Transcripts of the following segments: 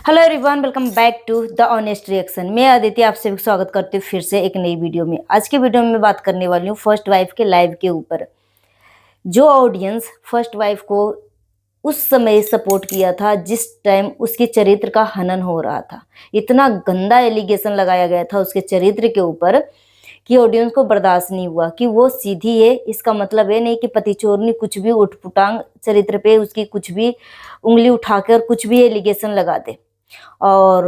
Hello everyone, welcome back to the honest reaction. मैं अदिति आप सभी का स्वागत करती हूँ फिर से एक नई वीडियो में। आज की वीडियो में मैं बात करने वाली हूँ फर्स्ट वाइफ के लाइव के ऊपर। जो ऑडियंस फर्स्ट वाइफ को उस समय सपोर्ट किया था जिस टाइम उसके चरित्र का हनन हो रहा था, इतना गंदा एलिगेशन लगाया गया था उसके चरित्र के ऊपर कि ऑडियंस को बर्दाश्त नहीं हुआ कि वो सीधी है। इसका मतलब ये नहीं कि पतिचोरनी कुछ भी उठपुटांग चरित्र पे उसकी कुछ भी उंगली उठाकर कुछ भी एलिगेशन लगा दे। और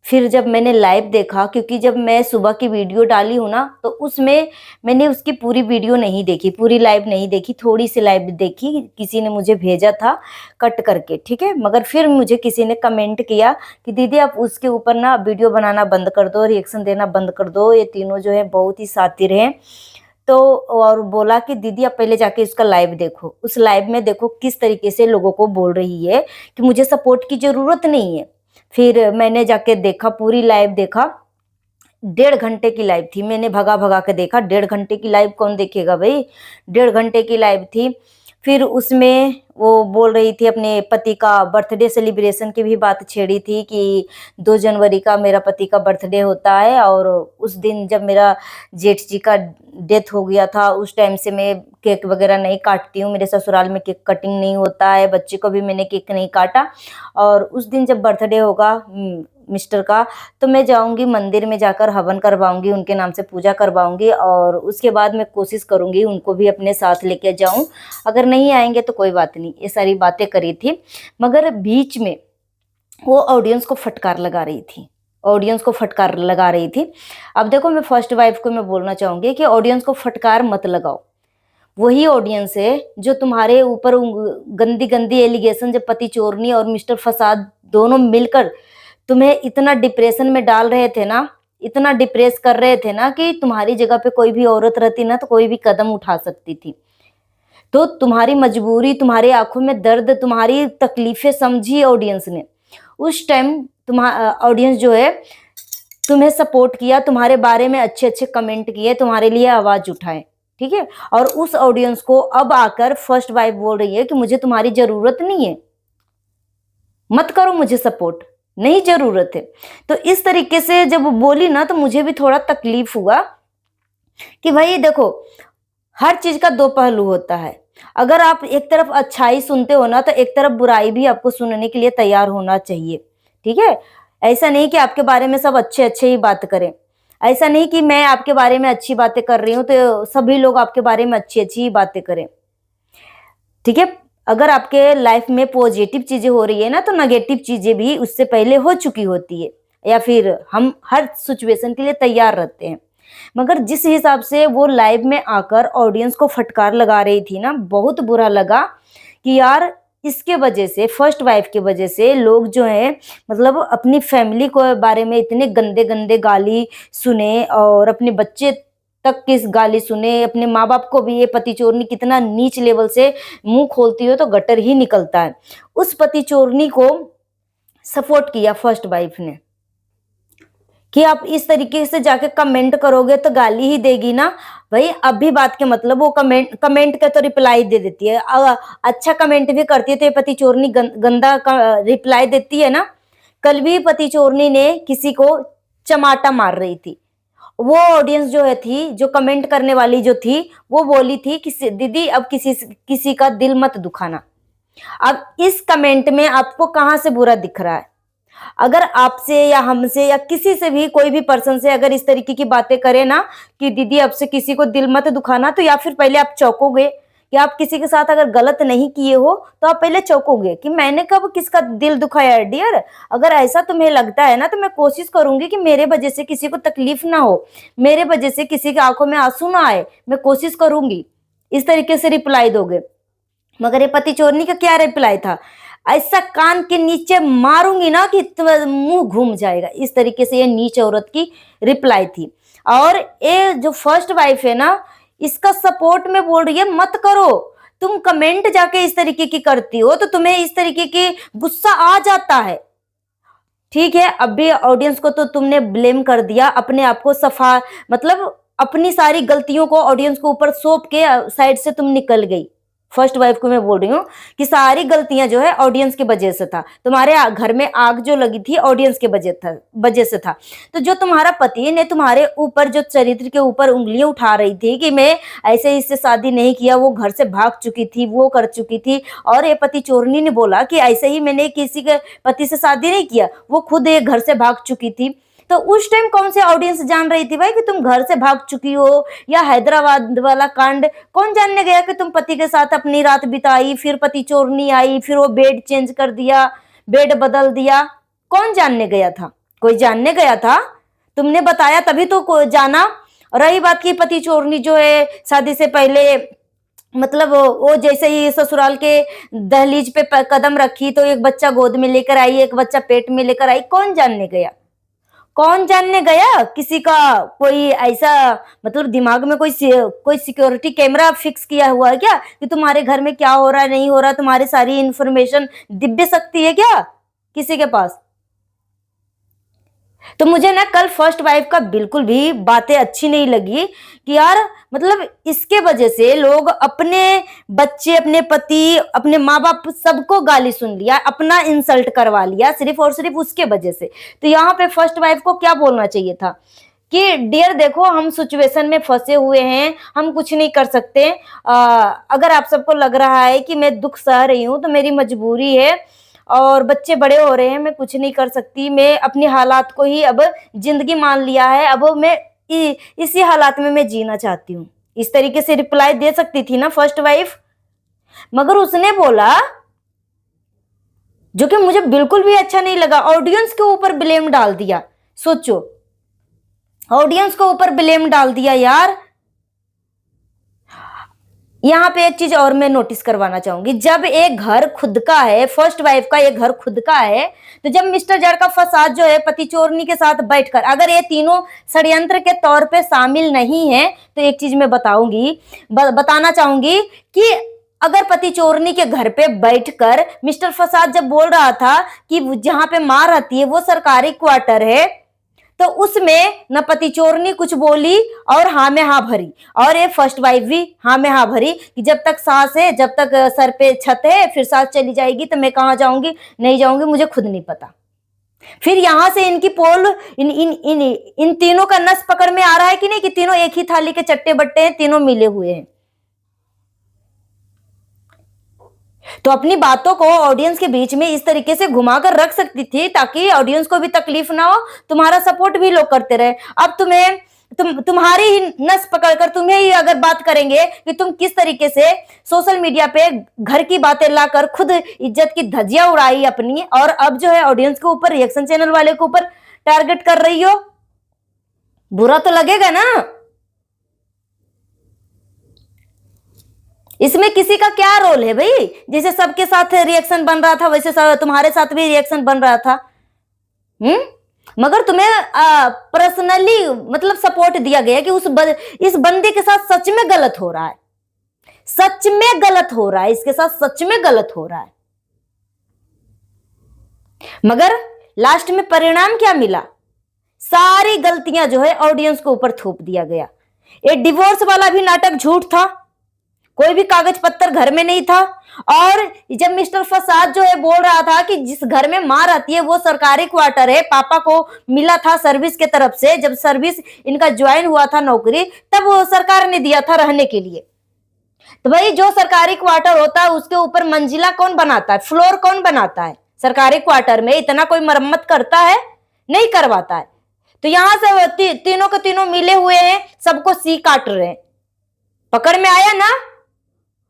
फिर जब मैंने लाइव देखा, क्योंकि जब मैं सुबह की वीडियो डाली हूँ ना, तो उसमें मैंने उसकी पूरी वीडियो नहीं देखी, पूरी लाइव नहीं देखी, थोड़ी सी लाइव देखी। किसी ने मुझे भेजा था कट करके, ठीक है। मगर फिर मुझे किसी ने कमेंट किया कि दीदी आप उसके ऊपर ना वीडियो बनाना बंद कर दो, रिएक्शन देना बंद कर दो, ये तीनों जो है बहुत ही शातिर हैं। तो और बोला कि दीदी आप पहले जाके उसका लाइव देखो, उस लाइव में देखो किस तरीके से लोगों को बोल रही है कि मुझे सपोर्ट की जरूरत नहीं है। फिर मैंने जाके देखा, पूरी लाइव देखा। 1.5 घंटे की लाइव थी, मैंने भगा भगा के देखा। 1.5 घंटे की लाइव कौन देखेगा भाई, 1.5 घंटे की लाइव थी। फिर उसमें वो बोल रही थी अपने पति का बर्थडे सेलिब्रेशन की भी बात छेड़ी थी कि 2 जनवरी का मेरा पति का बर्थडे होता है, और उस दिन जब मेरा जेठ जी का डेथ हो गया था उस टाइम से मैं केक वगैरह नहीं काटती हूँ, मेरे ससुराल में केक कटिंग नहीं होता है, बच्चे को भी मैंने केक नहीं काटा। और उस दिन जब बर्थडे होगा मिस्टर का, तो मैं जाऊंगी मंदिर में, जाकर हवन करवाऊंगी, उनके नाम से पूजा करवाऊंगी, और उसके बाद मैं कोशिश करूंगी उनको भी अपने साथ लेके जाऊं। अगर नहीं आएंगे तो कोई बात नहीं, ये सारी बातें करी थी। मगर बीच में वो ऑडियंस को फटकार लगा रही थी, ऑडियंस को फटकार लगा रही थी। अब देखो, मैं फर्स्ट वाइफ को मैं बोलना चाहूंगी कि ऑडियंस को फटकार मत लगाओ। वही ऑडियंस है जो तुम्हारे ऊपर गंदी गंदी एलिगेशन, जब पति चोरनी और मिस्टर फसाद दोनों मिलकर तुम्हें इतना डिप्रेशन में डाल रहे थे ना, इतना डिप्रेस कर रहे थे ना, कि तुम्हारी जगह पे कोई भी औरत रहती ना तो कोई भी कदम उठा सकती थी। तो तुम्हारी मजबूरी, तुम्हारी आंखों में दर्द, तुम्हारी तकलीफें समझी ऑडियंस ने। उस टाइम तुम्हारा ऑडियंस जो है तुम्हें सपोर्ट किया, तुम्हारे बारे में अच्छे अच्छे कमेंट किए, तुम्हारे लिए आवाज उठाए, ठीक है। और उस ऑडियंस को अब आकर फर्स्ट वाइफ बोल रही है कि मुझे तुम्हारी जरूरत नहीं है, मत करो मुझे सपोर्ट, नहीं जरूरत है। तो इस तरीके से जब बोली ना, तो मुझे भी थोड़ा तकलीफ हुआ कि भाई देखो, हर चीज का दो पहलू होता है। अगर आप एक तरफ अच्छाई सुनते हो ना, तो एक तरफ बुराई भी आपको सुनने के लिए तैयार होना चाहिए, ठीक है। ऐसा नहीं कि आपके बारे में सब अच्छे अच्छे ही बात करें, ऐसा नहीं कि मैं आपके बारे में अच्छी बातें कर रही हूँ तो सभी लोग आपके बारे में अच्छी अच्छी ही बातें करें, ठीक है। अगर आपके लाइफ में पॉजिटिव चीजें हो रही है ना, तो नेगेटिव चीजें भी उससे पहले हो चुकी होती है, या फिर हम हर सिचुएशन के लिए तैयार रहते हैं। मगर जिस हिसाब से वो लाइव में आकर ऑडियंस को फटकार लगा रही थी ना, बहुत बुरा लगा कि यार इसके वजह से, फर्स्ट वाइफ की वजह से लोग जो है, मतलब अपनी फैमिली को बारे में इतने गंदे गंदे गाली सुने, और अपने बच्चे तक किस गाली सुने, अपने माँ बाप को भी। ये पति चोरनी कितना नीच लेवल से मुंह खोलती हो तो गटर ही निकलता है। उस पति चोरनी को सपोर्ट किया फर्स्ट वाइफ ने कि आप इस तरीके से जाके कमेंट करोगे तो गाली ही देगी ना भाई। अब भी बात के मतलब वो कमेंट कमेंट का तो रिप्लाई दे देती है, अच्छा कमेंट भी करती है तो ये पति चोरनी गंदा का रिप्लाई देती है ना। कल भी पति चोरनी ने किसी को चमाटा मार रही थी, वो ऑडियंस जो है थी, जो कमेंट करने वाली जो थी, वो बोली थी कि दीदी अब किसी किसी का दिल मत दुखाना। अब इस कमेंट में आपको कहां से बुरा दिख रहा है? अगर आपसे या हमसे या किसी से भी, कोई भी पर्सन से अगर इस तरीके की बातें करे ना कि दीदी अब से किसी को दिल मत दुखाना, तो या फिर पहले आप चौंकोगे कि आप किसी के साथ अगर गलत नहीं किए हो तो आप पहले चौंकोगे कि मैंने कब किसका दिल दुखाया है डियर। अगर ऐसा तुम्हें लगता है ना, तो मैं कोशिश करूंगी कि मेरे वजह से किसी को तकलीफ ना हो, मेरे वजह से किसी की आंखों में आंसू ना आए, मैं कोशिश करूंगी। इस तरीके से रिप्लाई दोगे। मगर ये पति चोरनी का क्या रिप्लाई था? ऐसा कान के नीचे मारूंगी ना कि मुंह घूम जाएगा, इस तरीके से ये नीच औरत की रिप्लाई थी। और ये जो फर्स्ट वाइफ है ना, इसका सपोर्ट में बोल रही है मत करो। तुम कमेंट जाके इस तरीके की करती हो तो तुम्हें इस तरीके की गुस्सा आ जाता है, ठीक है। अब भी ऑडियंस को तो तुमने ब्लेम कर दिया, अपने आप को सफा, मतलब अपनी सारी गलतियों को ऑडियंस को ऊपर सौंप के साइड से तुम निकल गई। फर्स्ट वाइफ को मैं बोल रही हूँ कि सारी गलतियां जो है ऑडियंस की वजह से था। तुम्हारे घर में आग जो लगी थी ऑडियंस के वजह से था। तो जो तुम्हारा पति ने तुम्हारे ऊपर जो चरित्र के ऊपर उंगलियां उठा रही थी कि मैं ऐसे इससे शादी नहीं किया, वो घर से भाग चुकी थी, वो कर चुकी थी, और ये पति चोरनी ने बोला कि ऐसे ही मैंने किसी के पति से शादी नहीं किया, वो खुद एक घर से भाग चुकी थी। तो उस टाइम कौन से ऑडियंस जान रही थी भाई कि तुम घर से भाग चुकी हो, या हैदराबाद वाला कांड कौन जानने गया कि तुम पति के साथ अपनी रात बिताई, फिर पति चोरनी आई, फिर वो बेड चेंज कर दिया, बेड बदल दिया, कौन जानने गया था? कोई जानने गया था? तुमने बताया तभी तो जाना। रही बात की पति चोरनी जो है शादी से पहले, मतलब वो जैसे ही ससुराल के दहलीज पे कदम रखी तो एक बच्चा गोद में लेकर आई, एक बच्चा पेट में लेकर आई, कौन जानने गया? कौन जानने गया? किसी का कोई ऐसा मतलब दिमाग में कोई सिक्योरिटी कैमरा फिक्स किया हुआ है क्या कि तुम्हारे घर में क्या हो रहा है नहीं हो रहा, तुम्हारी सारी इंफॉर्मेशन दिव्य शक्ति है क्या किसी के पास? तो मुझे ना कल फर्स्ट वाइफ का बिल्कुल भी बातें अच्छी नहीं लगी कि यार मतलब इसके वजह से लोग अपने बच्चे, अपने पति, अपने माँ बाप सबको गाली सुन लिया, अपना इंसल्ट करवा लिया सिर्फ और सिर्फ उसके वजह से। तो यहाँ पे फर्स्ट वाइफ को क्या बोलना चाहिए था कि डियर देखो हम सिचुएशन में फंसे हुए हैं, हम कुछ नहीं कर सकते। अगर आप सबको लग रहा है कि मैं दुख सह रही हूँ तो मेरी मजबूरी है, और बच्चे बड़े हो रहे हैं, मैं कुछ नहीं कर सकती, मैं अपनी हालात को ही अब जिंदगी मान लिया है, अब मैं इसी हालात में मैं जीना चाहती हूँ। इस तरीके से रिप्लाई दे सकती थी ना फर्स्ट वाइफ, मगर उसने बोला जो कि मुझे बिल्कुल भी अच्छा नहीं लगा, ऑडियंस के ऊपर ब्लेम डाल दिया। सोचो, ऑडियंस के ऊपर ब्लेम डाल दिया यार। यहाँ पे एक चीज और मैं नोटिस करवाना चाहूंगी, जब एक घर खुद का है, फर्स्ट वाइफ का एक घर खुद का है, तो जब मिस्टर जड़ का फसाद जो है पति चोरनी के साथ बैठकर, अगर ये तीनों षड्यंत्र के तौर पे शामिल नहीं है, तो एक चीज मैं बताना चाहूंगी कि अगर पति चोरनी के घर पे बैठकर मिस्टर फसाद जब बोल रहा था कि जहां पे मां रहती है वो सरकारी क्वार्टर है, तो उसमें न पति चोरनी कुछ बोली और हाँ में हाँ भरी, और ये फर्स्ट वाइफ भी हाँ में हाँ भरी कि जब तक सास है, जब तक सर पे छत है, फिर सास चली जाएगी तो मैं कहाँ जाऊंगी, नहीं जाऊंगी, मुझे खुद नहीं पता। फिर यहां से इनकी पोल इन तीनों का नस पकड़ में आ रहा है कि नहीं कि तीनों एक ही थाली के चट्टे बट्टे हैं, तीनों मिले हुए हैं। तो अपनी बातों को ऑडियंस के बीच में इस तरीके से घुमाकर रख सकती थी ताकि ऑडियंस को भी तकलीफ ना हो, तुम्हारा सपोर्ट भी लोग करते रहे। अब तुम्हारी ही नस पकड़कर तुम्हें ही अगर बात करेंगे कि तुम किस तरीके से सोशल मीडिया पे घर की बातें लाकर खुद इज्जत की धज्जियां उड़ाई अपनी, और अब जो है ऑडियंस के ऊपर, रिएक्शन चैनल वाले के ऊपर टारगेट कर रही हो, बुरा तो लगेगा ना। इसमें किसी का क्या रोल है भाई? जैसे सबके साथ रिएक्शन बन रहा था वैसे तुम्हारे साथ भी रिएक्शन बन रहा था। मगर तुम्हें पर्सनली मतलब सपोर्ट दिया गया कि इस बंदे के साथ सच में गलत हो रहा है, सच में गलत हो रहा है, इसके साथ सच में गलत हो रहा है। मगर लास्ट में परिणाम क्या मिला? सारी गलतियां जो है ऑडियंस के ऊपर थोप दिया गया। ये डिवोर्स वाला भी नाटक झूठ था, कोई भी कागज पत्तर घर में नहीं था। और जब मिस्टर फसाद जो है बोल रहा था कि जिस घर में मां रहती है वो सरकारी क्वार्टर है, पापा को मिला था सर्विस के तरफ से, जब सर्विस इनका ज्वाइन हुआ था नौकरी, तब वो सरकार ने दिया था रहने के लिए। तो भाई जो सरकारी क्वार्टर होता है उसके ऊपर मंजिला कौन बनाता है, फ्लोर कौन बनाता है? सरकारी क्वार्टर में इतना कोई मरम्मत करता है? नहीं करवाता है। तो यहां से तीनों के तीनों मिले हुए हैं, सबको सी काट रहे हैं। पकड़ में आया ना?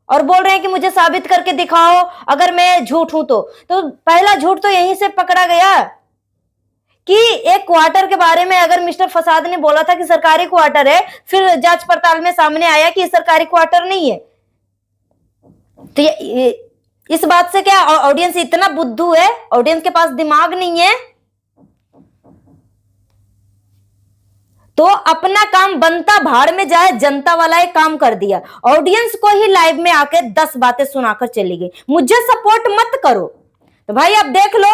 और बोल रहे हैं कि मुझे साबित करके दिखाओ अगर मैं झूठ हूं तो पहला झूठ तो यहीं से पकड़ा गया कि एक क्वार्टर के बारे में अगर मिस्टर फसाद ने बोला था कि सरकारी क्वार्टर है, फिर जांच पड़ताल में सामने आया कि सरकारी क्वार्टर नहीं है। तो इस बात से क्या ऑडियंस इतना बुद्धू है? ऑडियंस के पास दिमाग नहीं है? तो अपना काम बनता भाड़ में जाए, जनता वाला एक काम कर दिया, ऑडियंस को ही लाइव में आके 10 बातें सुनाकर चली गई, मुझे सपोर्ट मत करो। तो भाई अब देख लो,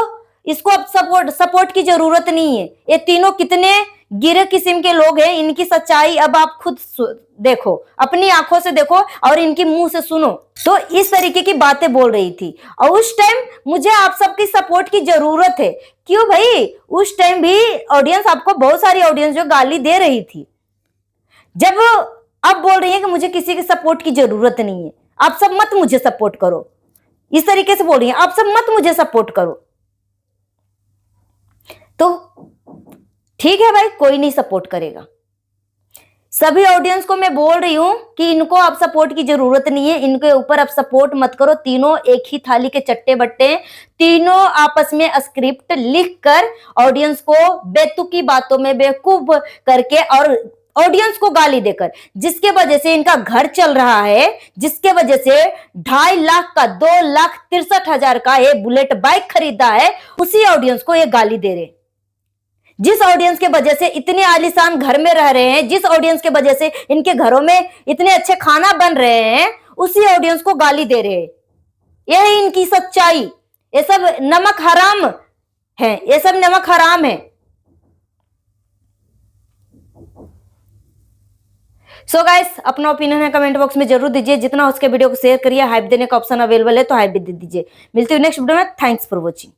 इसको अब सपोर्ट की जरूरत नहीं है। ये तीनों कितने गिरे किस्म के लोग हैं। इनकी सच्चाई अब आप खुद देखो, अपनी आंखों से देखो और इनकी मुंह से सुनो। तो इस तरीके की बातें बोल रही थी और उस टाइम मुझे आप सबकी सपोर्ट की जरूरत है। क्यों भाई, उस टाइम भी ऑडियंस, आपको बहुत सारी ऑडियंस जो गाली दे रही थी, जब अब बोल रही है कि मुझे किसी की सपोर्ट की जरूरत नहीं है, आप सब मत मुझे सपोर्ट करो, इस तरीके से बोल रही है, आप सब मत मुझे सपोर्ट करो। तो ठीक है भाई, कोई नहीं सपोर्ट करेगा। सभी ऑडियंस को मैं बोल रही हूं कि इनको अब सपोर्ट की जरूरत नहीं है, इनके ऊपर अब सपोर्ट मत करो। तीनों एक ही थाली के चट्टे बट्टे हैं, तीनों आपस में स्क्रिप्ट लिखकर ऑडियंस को बेतुकी बातों में बेवकूफ करके और ऑडियंस को गाली देकर, जिसके वजह से इनका घर चल रहा है, जिसके वजह से 2.5 लाख का 2,63,000 का ये बुलेट बाइक खरीदा है, उसी ऑडियंस को ये गाली दे रहे। जिस ऑडियंस के वजह से इतने आलीशान घर में रह रहे हैं, जिस ऑडियंस के वजह से इनके घरों में इतने अच्छे खाना बन रहे हैं, उसी ऑडियंस को गाली दे रहे हैं। यह है इनकी सच्चाई। ये सब नमक हराम है, ये सब नमक हराम है। सो गाइस, अपना ओपिनियन है कमेंट बॉक्स में जरूर दीजिए। जितना हो सके वीडियो को शेयर करिए। हाइप देने का ऑप्शन अवेलेबल है तो हाइप भी दे दीजिए। मिलती हूँ नेक्स्ट वीडियो में। Thanks for watching.